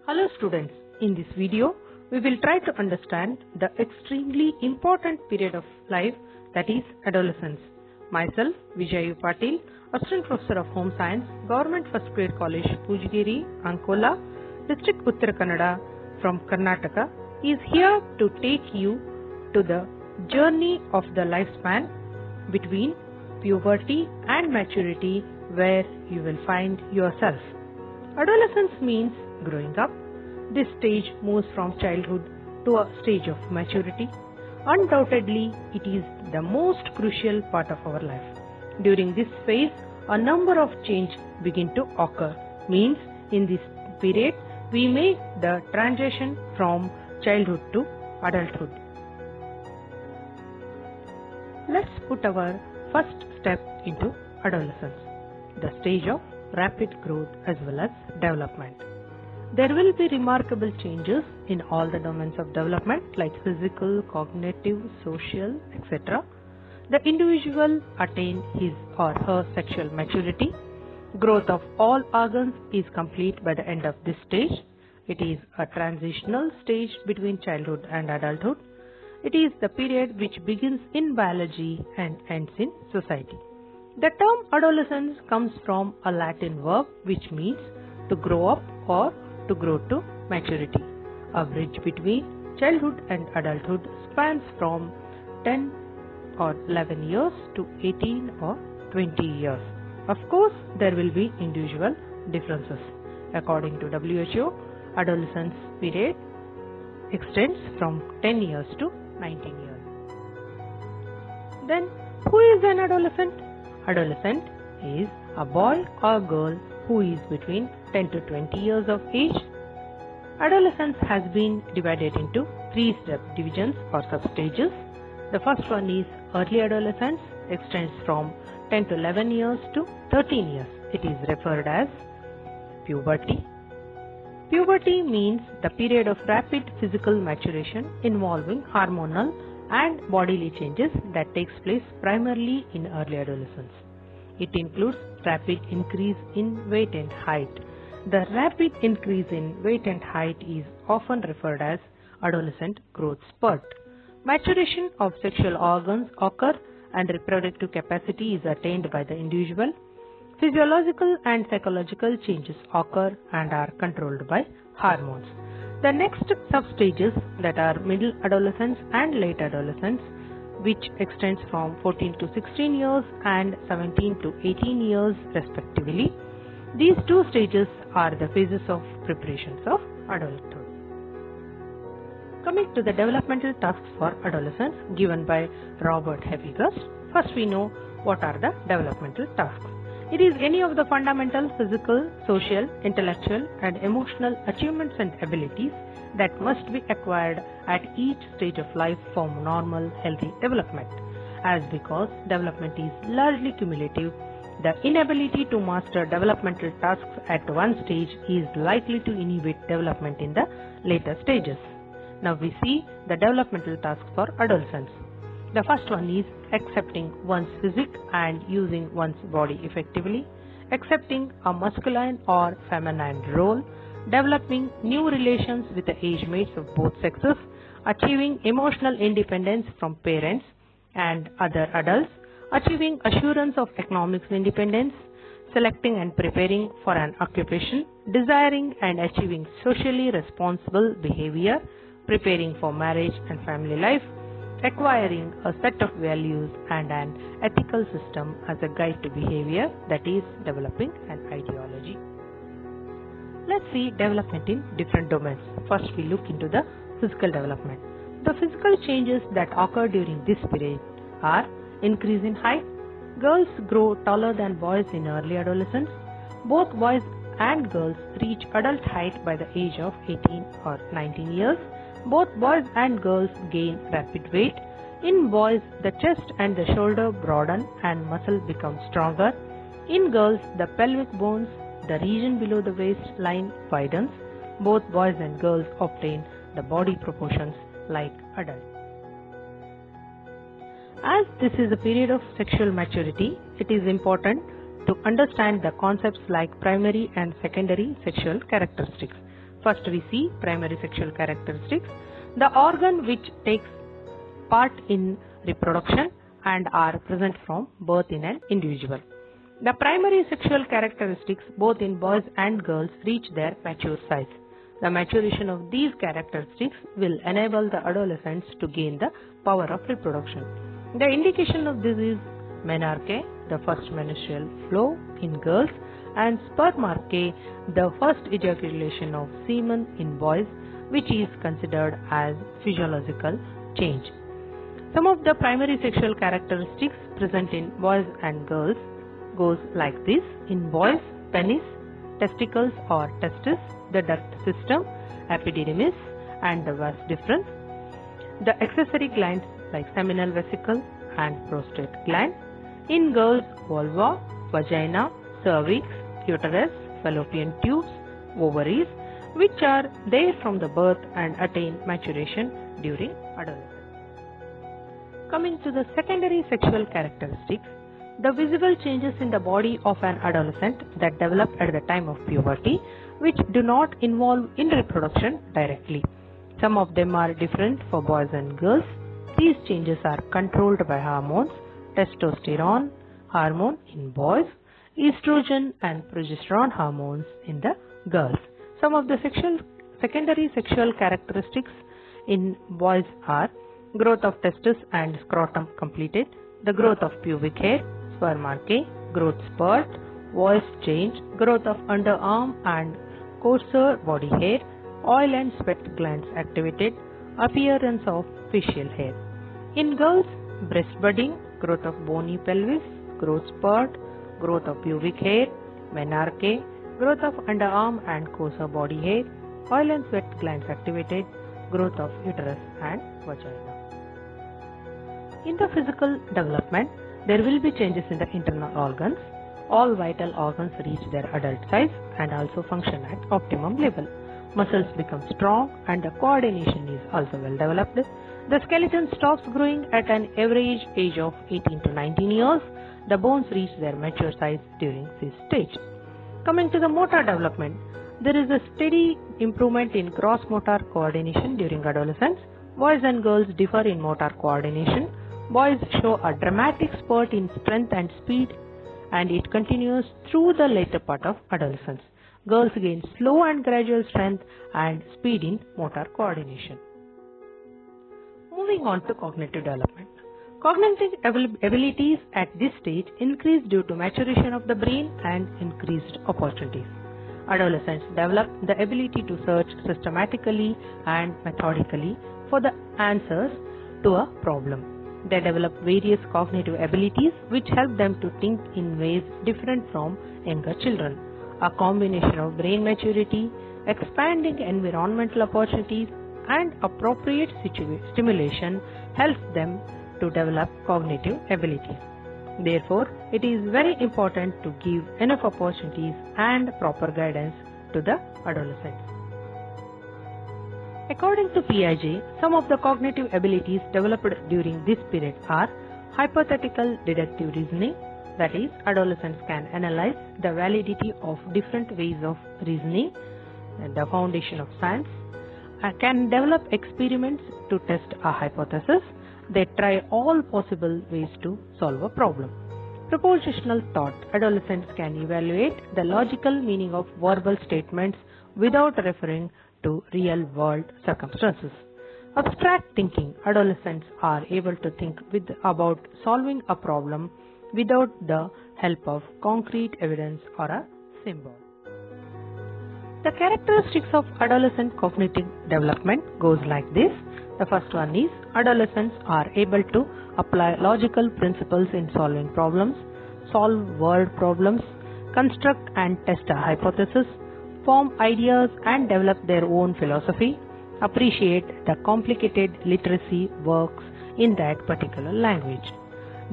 Hello students, in this video we will try to understand the extremely important period of life, that is adolescence. Myself Vijayu Patil, Assistant Professor of Home Science, Government First Grade College, Pujagiri, Ankola, District Uttara Kannada from Karnataka, is here to take you to the journey of the lifespan between puberty and maturity, where you will find yourself. Adolescence means growing up. This stage moves from childhood to a stage of maturity. Undoubtedly, it is the most crucial part of our life. During this phase, a number of changes begin to occur. Means in this period, we make the transition from childhood to adulthood. Let's put our first step into adolescence, the stage of rapid growth as well as development. There will be remarkable changes in all the domains of development like physical, cognitive, social, etc. The individual attain his or her sexual maturity. Growth of all organs is complete by the end of this stage. It is a transitional stage between childhood and adulthood. It is the period which begins in biology and ends in society. The term adolescence comes from a Latin verb which means to grow up or to grow to maturity. A bridge between childhood and adulthood spans from 10 or 11 years to 18 or 20 years. Of course, there will be individual differences. According to WHO, adolescence period extends from 10 years to 19 years. Then, who is an adolescent? Adolescent is a boy or girl who is between 10 to 20 years of age. Adolescence has been divided into three subdivisions or substages. The first one is early adolescence, extends from 10 to 11 years to 13 years. It is referred as puberty. Puberty means the period of rapid physical maturation involving hormonal and bodily changes that takes place primarily in early adolescence. It includes rapid increase in weight and height. The rapid increase in weight and height is often referred as adolescent growth spurt. Maturation of sexual organs occur and reproductive capacity is attained by the individual. Physiological and psychological changes occur and are controlled by hormones. The next substages, that are middle adolescence and late adolescence, which extends from 14 to 16 years and 17 to 18 years respectively. These two stages are the phases of preparations of adulthood. Coming to the developmental tasks for adolescence given by Robert Hevigust. First, we know what are the developmental tasks. It is any of the fundamental physical, social, intellectual and emotional achievements and abilities that must be acquired at each stage of life for normal, healthy development. As because development is largely cumulative, the inability to master developmental tasks at one stage is likely to inhibit development in the later stages. Now we see the developmental tasks for adolescence. The first one is accepting one's physique and using one's body effectively, accepting a masculine or feminine role, developing new relations with the age mates of both sexes, achieving emotional independence from parents and other adults, achieving assurance of economic independence, selecting and preparing for an occupation, desiring and achieving socially responsible behavior, preparing for marriage and family life, acquiring a set of values and an ethical system as a guide to behavior, that is developing an ideology. Let's see development in different domains. First, we look into the physical development. The physical changes that occur during this period are increase in height. Girls grow taller than boys in early adolescence. Both boys and girls reach adult height by the age of 18 or 19 years. Both boys and girls gain rapid weight. In boys, the chest and the shoulder broaden and muscle become stronger. In girls, the pelvic bones, the region below the waistline widens. Both boys and girls obtain the body proportions like adults. As this is a period of sexual maturity, it is important to understand the concepts like primary and secondary sexual characteristics. First we see primary sexual characteristics, the organ which takes part in reproduction and are present from birth in an individual. The primary sexual characteristics both in boys and girls reach their mature size. The maturation of these characteristics will enable the adolescents to gain the power of reproduction. The indication of this is menarche, the first menstrual flow in girls, and spermarche, the first ejaculation of semen in boys, which is considered as physiological change. Some of the primary sexual characteristics present in boys and girls goes like this. In boys, penis, testicles or testis, the duct system, epididymis and the vas deferens, the accessory glands like seminal vesicle and prostate gland. In girls, vulva, vagina, cervix, uterus, fallopian tubes, ovaries, which are there from the birth and attain maturation during adolescence. Coming to the secondary sexual characteristics, the visible changes in the body of an adolescent that develop at the time of puberty, which do not involve in reproduction directly. Some of them are different for boys and girls. These changes are controlled by hormones, testosterone hormone in boys, estrogen and progesterone hormones in the girls. Some of the secondary sexual characteristics in boys are growth of testis and scrotum completed, the growth of pubic hair, spermarche, growth spurt, voice change, growth of underarm and coarser body hair, oil and sweat glands activated, appearance of facial hair. In girls, breast budding, growth of bony pelvis, growth spurt, growth of pubic hair, menarche, growth of underarm and coarser body hair, oil and sweat glands activated, growth of uterus and vagina. In the physical development, there will be changes in the internal organs. All vital organs reach their adult size and also function at optimum level. Muscles become strong and the coordination is also well developed. The skeleton stops growing at an average age of 18 to 19 years. The bones reach their mature size during this stage. Coming to the motor development, there is a steady improvement in gross motor coordination during adolescence. Boys and girls differ in motor coordination. Boys show a dramatic spurt in strength and speed, and it continues through the later part of adolescence. Girls gain slow and gradual strength and speed in motor coordination. Moving on to cognitive development. Cognitive abilities at this stage increase due to maturation of the brain and increased opportunities. Adolescents develop the ability to search systematically and methodically for the answers to a problem. They develop various cognitive abilities which help them to think in ways different from younger children. A combination of brain maturity, expanding environmental opportunities, and appropriate stimulation helps them to develop cognitive abilities. Therefore, it is very important to give enough opportunities and proper guidance to the adolescents. According to Piaget, some of the cognitive abilities developed during this period are hypothetical deductive reasoning, that is, adolescents can analyze the validity of different ways of reasoning, the foundation of science, can develop experiments to test a hypothesis. They try all possible ways to solve a problem. Propositional thought, adolescents can evaluate the logical meaning of verbal statements without referring to real world circumstances. Abstract thinking, adolescents are able to think about solving a problem without the help of concrete evidence or a symbol. The characteristics of adolescent cognitive development goes like this. The first one is adolescents are able to apply logical principles in solving problems, solve word problems, construct and test a hypothesis, form ideas and develop their own philosophy, appreciate the complicated literacy works in that particular language.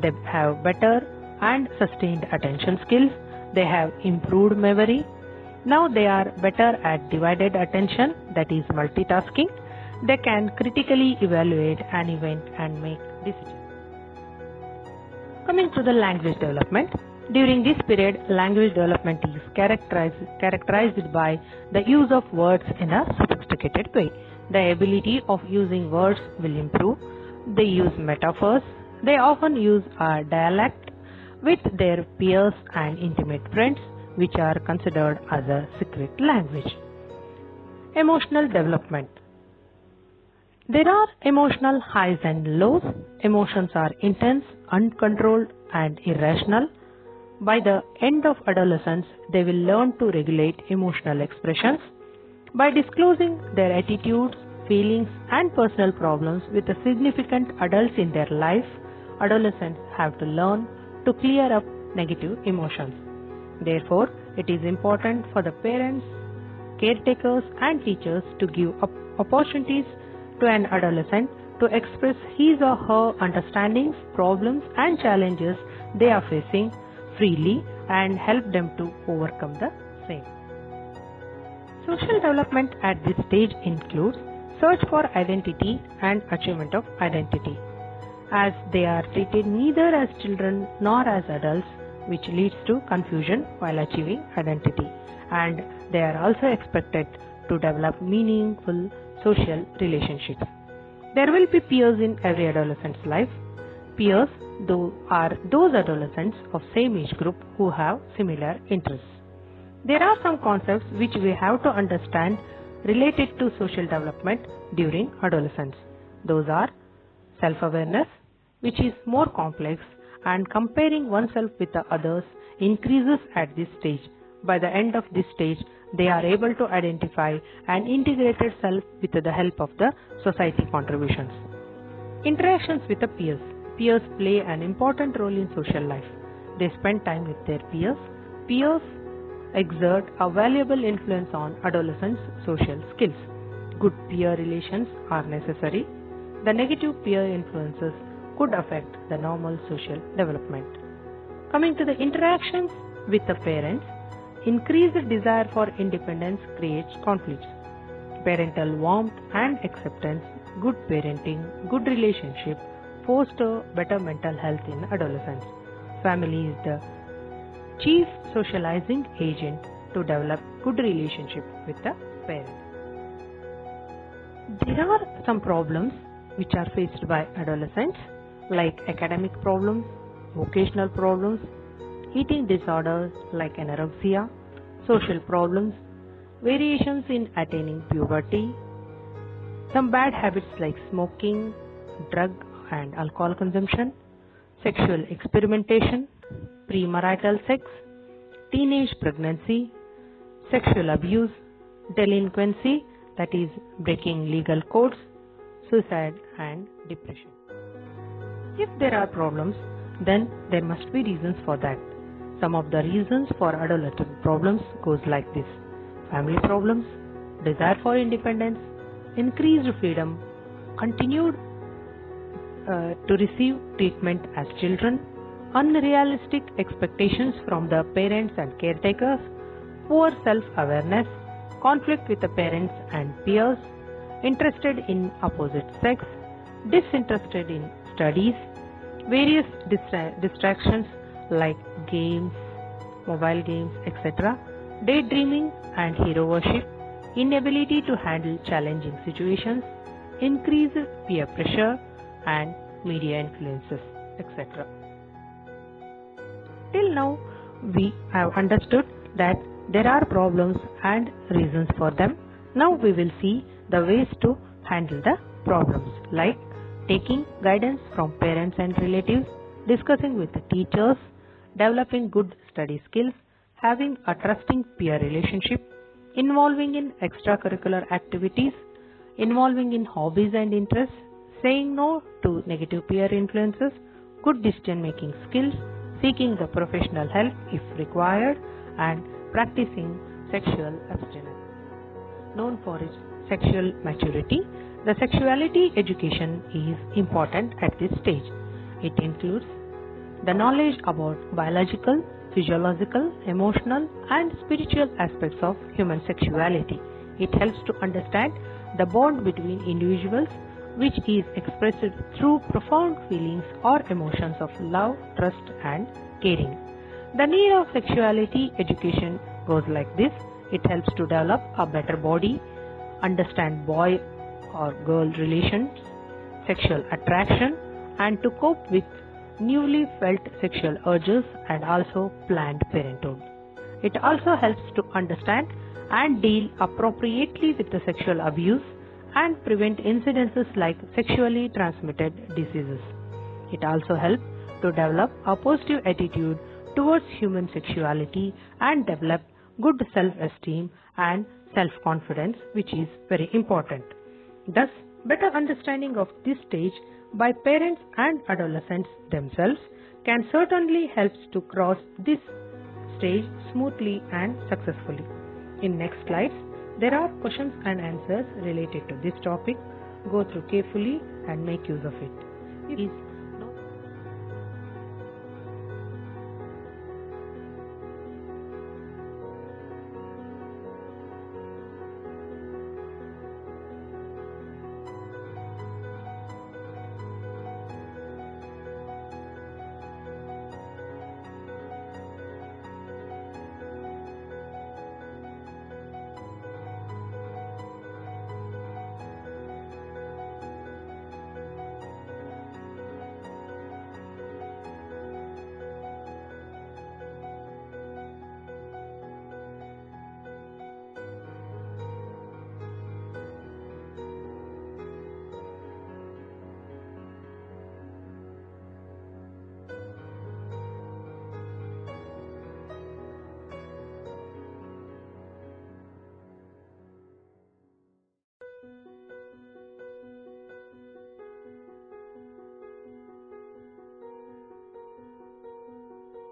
They have better and sustained attention skills. They have improved memory. Now they are better at divided attention, that is multitasking. They can critically evaluate an event and make decisions. Coming to the language development. During this period, language development is characterized by the use of words in a sophisticated way. The ability of using words will improve. They use metaphors. They often use a dialect with their peers and intimate friends, which are considered as a secret language. Emotional development. There are emotional highs and lows. Emotions are intense, uncontrolled, and irrational. By the end of adolescence, they will learn to regulate emotional expressions. By disclosing their attitudes, feelings, and personal problems with the significant adults in their life, adolescents have to learn to clear up negative emotions. Therefore, it is important for the parents, caretakers, and teachers to give opportunities to an adolescent to express his or her understandings, problems, and challenges they are facing freely and help them to overcome the same. Social development at this stage includes search for identity and achievement of identity, as they are treated neither as children nor as adults, which leads to confusion while achieving identity, and they are also expected to develop meaningful social relationships. There will be peers in every adolescent's life. Peers are those adolescents of same age group who have similar interests. There are some concepts which we have to understand related to social development during adolescence. Those are self-awareness, which is more complex, and comparing oneself with the others increases at this stage. By the end of this stage, they are able to identify an integrated self with the help of the society contributions. Interactions with the peers. Peers play an important role in social life. They spend time with their peers. Peers exert a valuable influence on adolescents' social skills. Good peer relations are necessary. The negative peer influences could affect the normal social development. Coming to the interactions with the parents, increased desire for independence creates conflicts. Parental warmth and acceptance, good parenting, good relationship foster better mental health in adolescence. Family is the chief socializing agent to develop good relationship with the parents. There are some problems which are faced by adolescents, like academic problems, vocational problems, eating disorders like anorexia, social problems, variations in attaining puberty, some bad habits like smoking, drug and alcohol consumption, sexual experimentation, premarital sex, teenage pregnancy, sexual abuse, delinquency, that is breaking legal codes, suicide and depression. If there are problems, then there must be reasons for that. Some of the reasons for adolescent problems goes like this: family problems, desire for independence, increased freedom, continued to receive treatment as children, unrealistic expectations from the parents and caretakers, poor self-awareness, conflict with the parents and peers, interested in opposite sex, disinterested in studies, various distractions like games, mobile games, etc., daydreaming and hero worship, inability to handle challenging situations, increased peer pressure and media influences, etc. Till now, we have understood that there are problems and reasons for them. Now we will see the ways to handle the problems, like taking guidance from parents and relatives, discussing with the teachers, developing good study skills, having a trusting peer relationship, involving in extracurricular activities, involving in hobbies and interests, saying no to negative peer influences, good decision-making skills, seeking the professional help if required, and practicing sexual abstinence. Known for its sexual maturity, the sexuality education is important at this stage. It includes the knowledge about biological, physiological, emotional, and spiritual aspects of human sexuality. It helps to understand the bond between individuals, which is expressed through profound feelings or emotions of love, trust, and caring. The need of sexuality education goes like this. It helps to develop a better body, understand boy or girl relations, sexual attraction, and to cope with newly felt sexual urges and also planned parenthood. It also helps to understand and deal appropriately with the sexual abuse and prevent incidences like sexually transmitted diseases. It also helps to develop a positive attitude towards human sexuality and develop good self-esteem and self-confidence, which is very important. Thus, better understanding of this stage by parents and adolescents themselves can certainly help to cross this stage smoothly and successfully. In next slides, there are questions and answers related to this topic. Go through carefully and make use of it.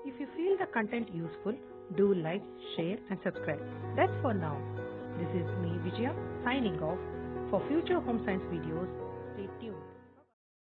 If you feel the content useful, do like, share and subscribe. That's for now. This is me Vijaya signing off. For future home science videos,